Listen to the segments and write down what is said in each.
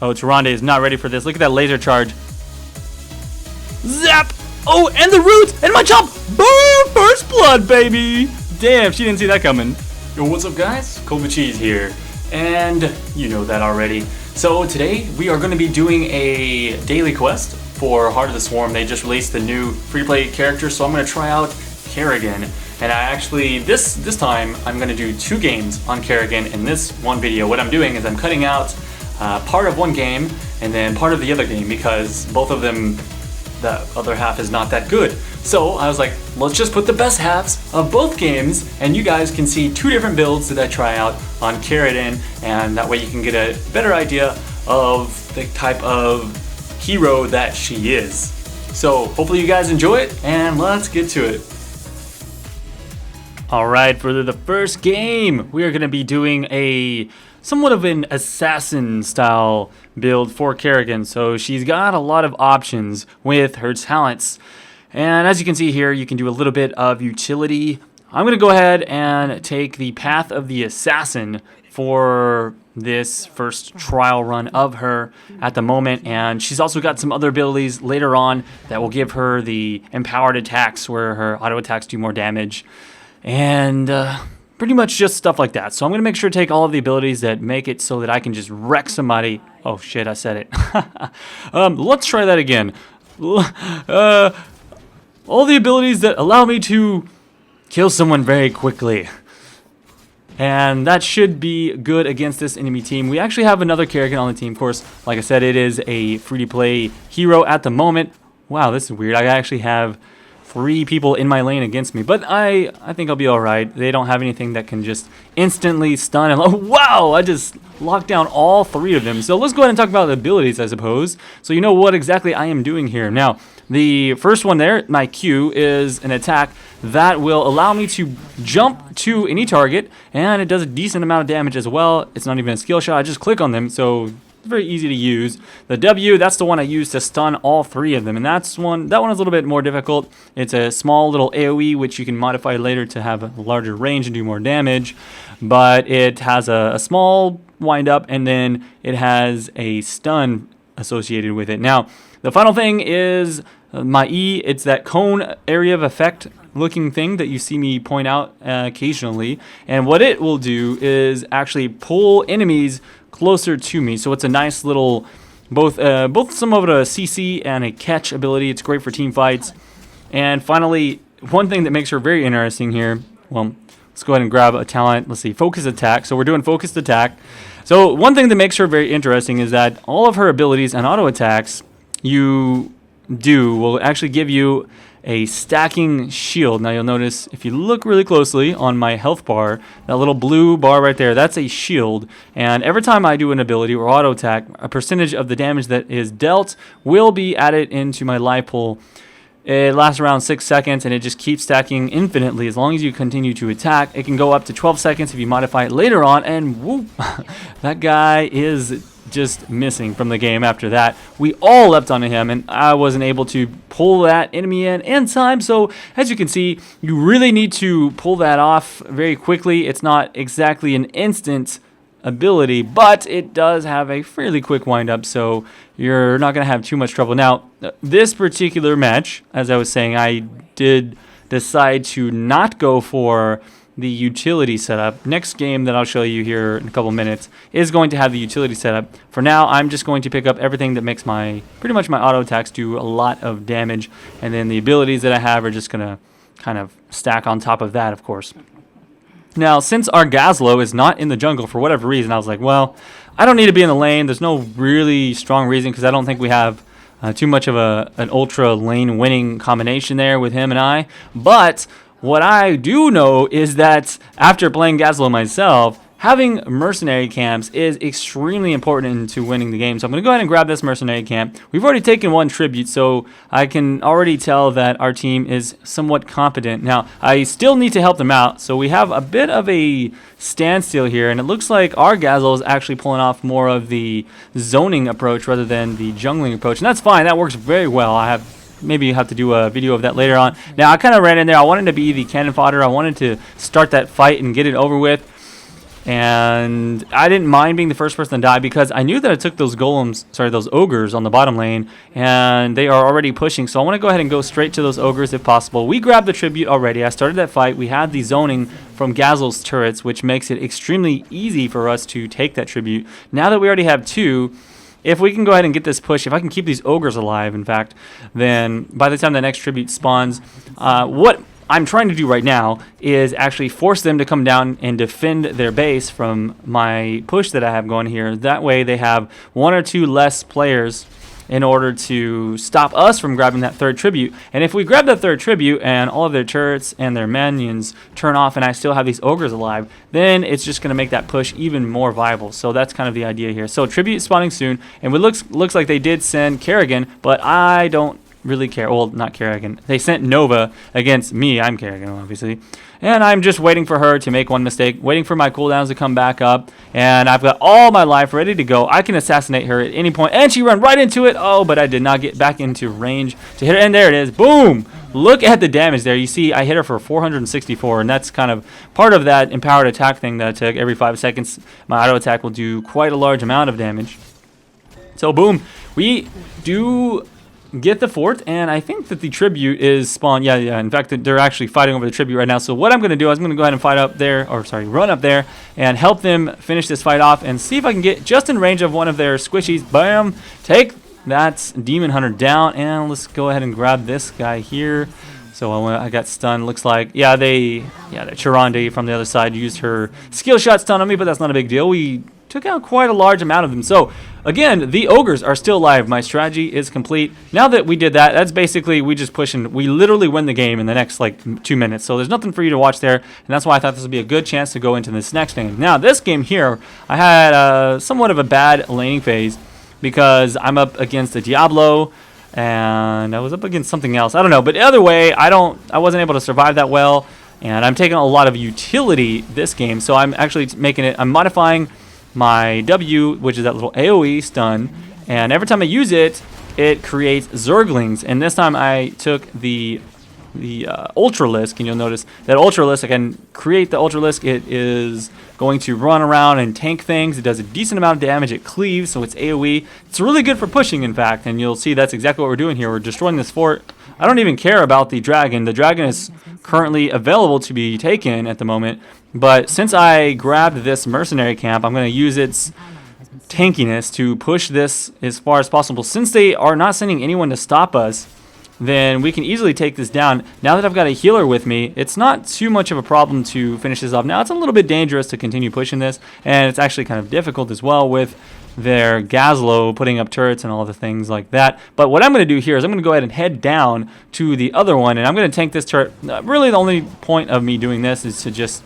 Oh, Tyrande is not ready for this. Look at that laser charge. Zap! Oh, and the roots! And my chop! Boom! First blood, baby! Damn, she didn't see that coming. Yo, what's up, guys? Kobe Cheese here. And you know that already. So today, we are going to be doing a daily quest for Heart of the Swarm. They just released the new free-to-play character, so I'm going to try out Kerrigan. And I actually, this time, I'm going to do 2 games on Kerrigan in this one video. What I'm doing is I'm cutting out part of one game and then part of the other game because both of them, the other half is not that good. So I was like, let's just put the best halves of both games and you guys can see 2 different builds that I try out on Kerrigan, and that way you can get a better idea of the type of hero that she is. So hopefully you guys enjoy it, and let's get to it. Alright, for the first game, we are going to be doing a somewhat of an assassin style build for Kerrigan. So she's got a lot of options with her talents. And as you can see here, you can do a little bit of utility. I'm going to go ahead and take the path of the assassin for this first trial run of her at the moment. And she's also got some other abilities later on that will give her the empowered attacks where her auto attacks do more damage. And pretty much just stuff like that. So I'm going to make sure to take all of the abilities that make it so that I can just wreck somebody. Oh shit, I said it. Let's try that again. All the abilities that allow me to kill someone very quickly. And that should be good against this enemy team. We actually have another Kerrigan on the team. Of course, like I said, it is a free-to-play hero at the moment. Wow, this is weird. I actually have 3 people in my lane against me, but I think I'll be alright. They don't have anything that can just instantly stun and, oh, wow, I just locked down all 3 of them. So let's go ahead and talk about the abilities, I suppose, so you know what exactly I am doing here. Now, the first one there, my Q, is an attack that will allow me to jump to any target, and it does a decent amount of damage as well. It's not even a skill shot, I just click on them, so it's very easy to use. The W, that's the one I use to stun all 3 of them, and that one is a little bit more difficult. It's a small little AoE, which you can modify later to have a larger range and do more damage, but it has a small wind up, and then it has a stun associated with it. Now, the final thing is my E. It's that cone area of effect looking thing that you see me point out occasionally, and what it will do is actually pull enemies closer to me. So it's a nice little both some of it a CC and a catch ability. It's great for team fights. And finally, one thing that makes her very interesting here, well, let's go ahead and grab a talent. Let's see, focus attack. So we're doing focused attack. So one thing that makes her very interesting is that all of her abilities and auto attacks you do will actually give you a stacking shield. Now you'll notice if you look really closely on my health bar, that little blue bar right there, that's a shield. And every time I do an ability or auto attack, a percentage of the damage that is dealt will be added into my life pool. It lasts around 6 seconds and it just keeps stacking infinitely as long as you continue to attack. It can go up to 12 seconds if you modify it later on, and whoop, that guy is just missing from the game after that. We all leapt onto him and I wasn't able to pull that enemy in time. So as you can see, you really need to pull that off very quickly. It's not exactly an instant ability, but it does have a fairly quick wind up, so you're not going to have too much trouble. Now, this particular match, as I was saying, I did decide to not go for the utility setup. Next game that I'll show you here in a couple minutes is going to have the utility setup. For now, I'm just going to pick up everything that makes pretty much my auto attacks do a lot of damage, and then the abilities that I have are just going to kind of stack on top of that, of course. Now, since our Gazlo is not in the jungle for whatever reason, I was like, well, I don't need to be in the lane. There's no really strong reason because I don't think we have too much of an ultra lane winning combination there with him and I. But what I do know is that after playing Gazlo myself, having mercenary camps is extremely important into winning the game. So I'm going to go ahead and grab this mercenary camp. We've already taken 1 tribute, so I can already tell that our team is somewhat competent. Now, I still need to help them out, so we have a bit of a standstill here, and it looks like our Gazlo is actually pulling off more of the zoning approach rather than the jungling approach, and that's fine. That works very well. Maybe you have to do a video of that later on. Now, I kind of ran in there. I wanted to be the cannon fodder. I wanted to start that fight and get it over with. And I didn't mind being the first person to die because I knew that I took those those ogres on the bottom lane, and they are already pushing. So I want to go ahead and go straight to those ogres if possible. We grabbed the tribute already. I started that fight. We had the zoning from Gazel's turrets, which makes it extremely easy for us to take that tribute. Now that we already have 2, if we can go ahead and get this push, if I can keep these ogres alive, in fact, then by the time the next tribute spawns, what I'm trying to do right now is actually force them to come down and defend their base from my push that I have going here. That way they have 1 or 2 less players in order to stop us from grabbing that 3rd tribute. And if we grab that 3rd tribute and all of their turrets and their minions turn off and I still have these ogres alive, then it's just going to make that push even more viable. So that's kind of the idea here. So tribute spawning soon, and it looks like they did send Kerrigan, but I don't really care. Well, not Kerrigan. They sent Nova against me. I'm Kerrigan, obviously. And I'm just waiting for her to make one mistake, waiting for my cooldowns to come back up. And I've got all my life ready to go. I can assassinate her at any point. And she ran right into it. Oh, but I did not get back into range to hit her. And there it is. Boom! Look at the damage there. You see, I hit her for 464. And that's kind of part of that empowered attack thing that I took. Every 5 seconds, my auto attack will do quite a large amount of damage. So, boom. We do get the fort, and I think that the tribute is spawned. Yeah. In fact, they're actually fighting over the tribute right now. So what I'm going to do is I'm going to go ahead and run up there and help them finish this fight off and see if I can get just in range of one of their squishies. Bam! Take that demon hunter down, and let's go ahead and grab this guy here. So I got stunned. Looks like the Chironde from the other side used her skill shot stun on me, but that's not a big deal. We took out quite a large amount of them. So again, the ogres are still alive. My strategy is complete. Now that we did that, that's basically we just push and we literally win the game in the next like 2 minutes. So there's nothing for you to watch there, and that's why I thought this would be a good chance to go into this next game. Now this game here, I had somewhat of a bad laning phase because I'm up against a Diablo and I was up against something else. I don't know, but either way, I wasn't able to survive that well, and I'm taking a lot of utility this game. So I'm actually I'm modifying my W, which is that little AoE stun, and every time I use it, it creates Zerglings. And this time I took the Ultralisk, and you'll notice that Ultralisk, I can create the Ultralisk. It is going to run around and tank things. It does a decent amount of damage. It cleaves, so it's AoE. It's really good for pushing, in fact, and you'll see that's exactly what we're doing here. We're destroying this fort. I don't even care about the dragon. The dragon is currently available to be taken at the moment, but since I grabbed this mercenary camp, I'm going to use its tankiness to push this as far as possible. Since they are not sending anyone to stop us, then we can easily take this down. Now that I've got a healer with me, it's not too much of a problem to finish this off. Now it's a little bit dangerous to continue pushing this, and it's actually kind of difficult as well with their Gazlo putting up turrets and all the things like that. But what I'm going to do here is I'm going to go ahead and head down to the other one, and I'm going to tank this turret. Really the only point of me doing this is to just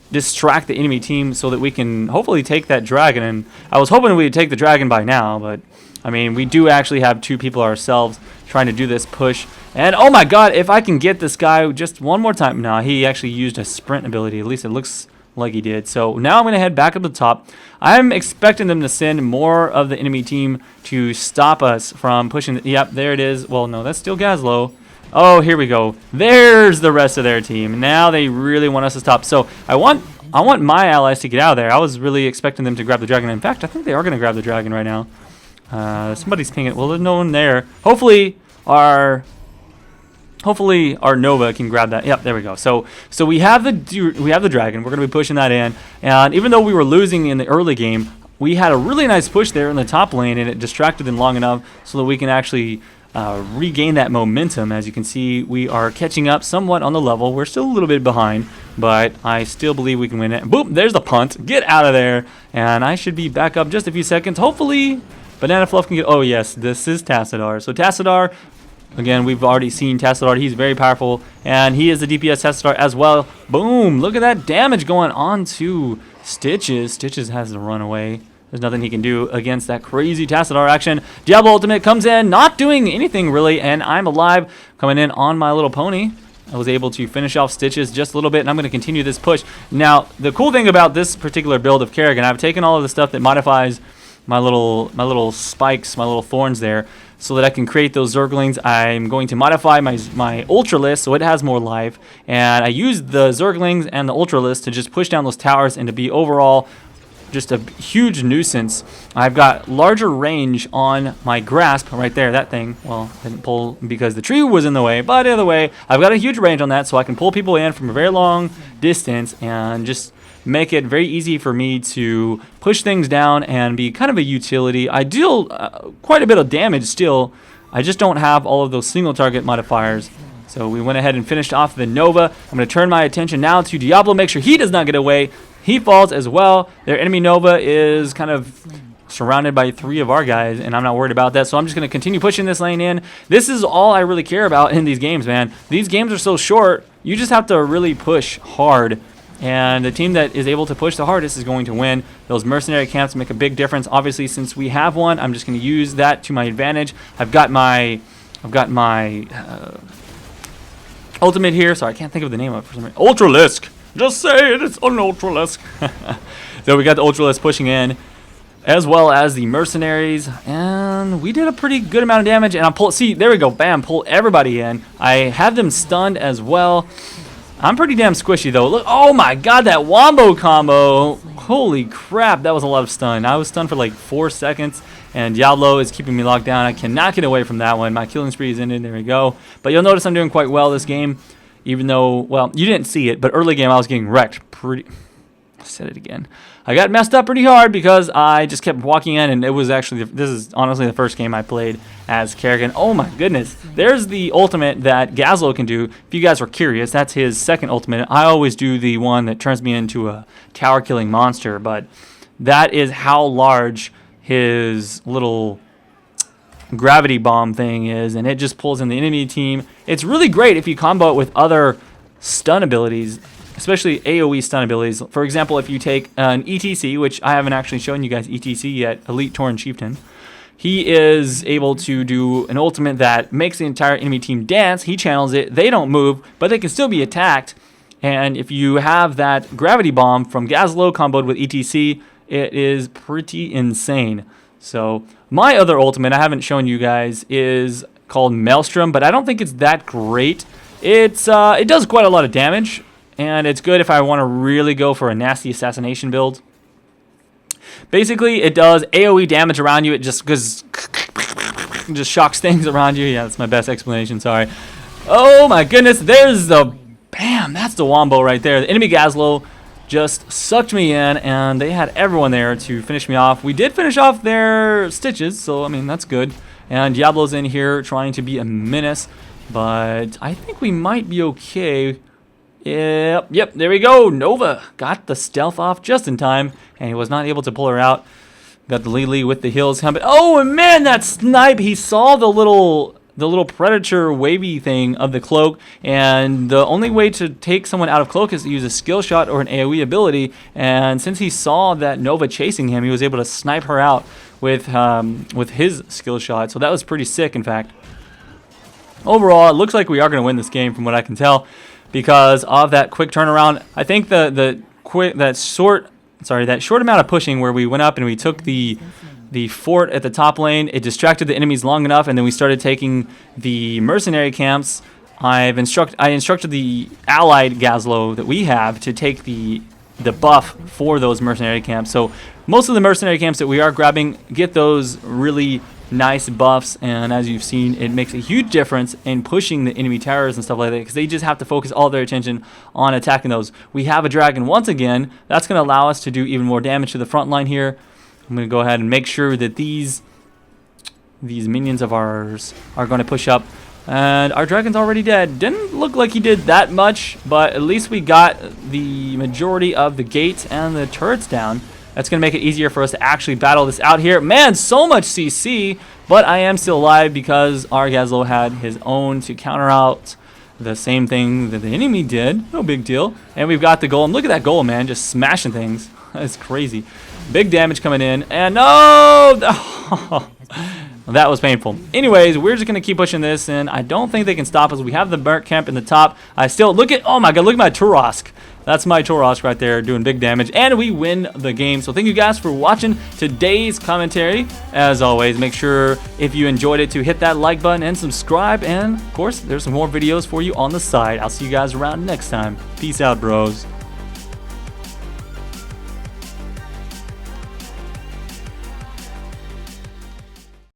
distract the enemy team so that we can hopefully take that dragon. And I was hoping we'd take the dragon by now, but I mean, we do actually have 2 people ourselves trying to do this push. And oh my god, if I can get this guy just one more time. No, he actually used a sprint ability. At least it looks like he did. So now I'm going to head back up the top. I'm expecting them to send more of the enemy team to stop us from pushing. Yep, there it is. Well, no, that's still Gazlo. Oh, here we go. There's the rest of their team. Now they really want us to stop. So I want my allies to get out of there. I was really expecting them to grab the dragon. In fact, I think they are going to grab the dragon right now. Somebody's pinging it. Well, there's no one there. Hopefully our Nova can grab that. Yep, there we go. So we have the dragon. We're going to be pushing that in. And even though we were losing in the early game, we had a really nice push there in the top lane, and it distracted them long enough so that we can actually regain that momentum. As you can see, we are catching up somewhat on the level. We're still a little bit behind, but I still believe we can win it. Boom, there's the punt. Get out of there. And I should be back up just a few seconds. Hopefully Banana Fluff can get... Oh, yes, this is Tassadar. So Tassadar, again, we've already seen Tassadar. He's very powerful, and he is the DPS Tassadar as well. Boom, look at that damage going on to Stitches. Stitches has to run away. There's nothing he can do against that crazy Tassadar action. Diablo Ultimate comes in, not doing anything really, and I'm alive, coming in on my little pony. I was able to finish off Stitches just a little bit, and I'm going to continue this push. Now, the cool thing about this particular build of Kerrigan, I've taken all of the stuff that modifies my little spikes, my little thorns there. so that I can create those Zerglings, I'm going to modify my Ultralisk so it has more life. And I use the Zerglings and the Ultralisk to just push down those towers and to be overall just a huge nuisance. I've got larger range on my Grasp right there. That thing, well, didn't pull because the tree was in the way, but either way, I've got a huge range on that, so I can pull people in from a very long distance and just make it very easy for me to push things down and be kind of a utility. I deal quite a bit of damage still. I just don't have all of those single target modifiers. So we went ahead and finished off the Nova. I'm going to turn my attention now to Diablo, make sure he does not get away. He falls as well. Their enemy Nova is kind of surrounded by 3 of our guys, and I'm not worried about that. So I'm just going to continue pushing this lane in. This is all I really care about in these games, man. These games are so short. You just have to really push hard. And the team that is able to push the hardest is going to win. Those mercenary camps make a big difference. Obviously, since we have one, I'm just going to use that to my advantage. I've got my ultimate here. Sorry, I can't think of the name of it for some reason. Ultralisk. Just say it. It's an Ultralisk. So we got the Ultralisk pushing in, as well as the mercenaries, and we did a pretty good amount of damage. And I'll pull. See, there we go. Bam! Pull everybody in. I have them stunned as well. I'm pretty damn squishy though. Look, oh my god, that wombo combo. Holy crap, that was a lot of stun. I was stunned for like 4 seconds, and Diablo is keeping me locked down. I cannot get away from that one. My killing spree is ended. There we go. But you'll notice I'm doing quite well this game, even though, well, you didn't see it, but early game I was getting wrecked pretty... I said it again. I got messed up pretty hard because I just kept walking in, and it was actually, this is honestly the first game I played as Kerrigan. Oh my goodness. There's the ultimate that Gazlo can do. If you guys were curious, that's his second ultimate. I always do the one that turns me into a tower killing monster, but that is how large his little gravity bomb thing is, and it just pulls in the enemy team. It's really great if you combo it with other stun abilities, especially AoE stun abilities. For example, if you take an ETC, which I haven't actually shown you guys ETC yet, Elite Tauren Chieftain, he is able to do an ultimate that makes the entire enemy team dance. He channels it. They don't move, but they can still be attacked. And if you have that gravity bomb from Gazlo comboed with ETC, it is pretty insane. So my other ultimate I haven't shown you guys is called Maelstrom, but I don't think it's that great. It does quite a lot of damage, and it's good if I want to really go for a nasty assassination build. Basically, it does AoE damage around you. It just shocks things around you. Yeah, that's my best explanation. Sorry. Oh my goodness, there's the bam. That's the wombo right there. The enemy Gazlo just sucked me in, and they had everyone there to finish me off. We did finish off their stitches, so I mean that's good. And Diablo's in here trying to be a menace, but I think we might be okay. Yep, there we go. Nova got the stealth off just in time, and he was not able to pull her out. Got the Lily with the heals helmet. Oh man, that snipe! He saw the little predator wavy thing of the cloak, and the only way to take someone out of cloak is to use a skill shot or an AoE ability. And since he saw that Nova chasing him, he was able to snipe her out with his skill shot. So that was pretty sick, in fact. Overall, it looks like we are going to win this game from what I can tell, because of that quick turnaround. I think that short amount of pushing where we went up and we took the fort at the top lane, it distracted the enemies long enough, and then we started taking the mercenary camps. I instructed the allied Gazlo that we have to take the buff for those mercenary camps. So most of the mercenary camps that we are grabbing get those really nice buffs, and as you've seen, it makes a huge difference in pushing the enemy towers and stuff like that, because they just have to focus all their attention on attacking those. We have a dragon once again. That's going to allow us to do even more damage to the front line here. I'm going to go ahead and make sure that these minions of ours are going to push up. And our dragon's already dead. Didn't look like he did that much, but at least we got the majority of the gates and the turrets down. That's going to make it easier for us to actually battle this out here. Man, so much CC, but I am still alive because our Gazlo had his own to counter out the same thing that the enemy did. No big deal. And we've got the golem. Look at that golem, man, just smashing things. That's crazy. Big damage coming in, and no! That was painful. Anyways, we're just going to keep pushing this, and I don't think they can stop us. We have the Merc camp in the top. I still, look at, oh my god, look at my Turosk. That's my Tauros right there doing big damage, and we win the game. So thank you guys for watching today's commentary. As always, make sure if you enjoyed it to hit that like button and subscribe, and of course there's some more videos for you on the side. I'll see you guys around next time. Peace out, bros.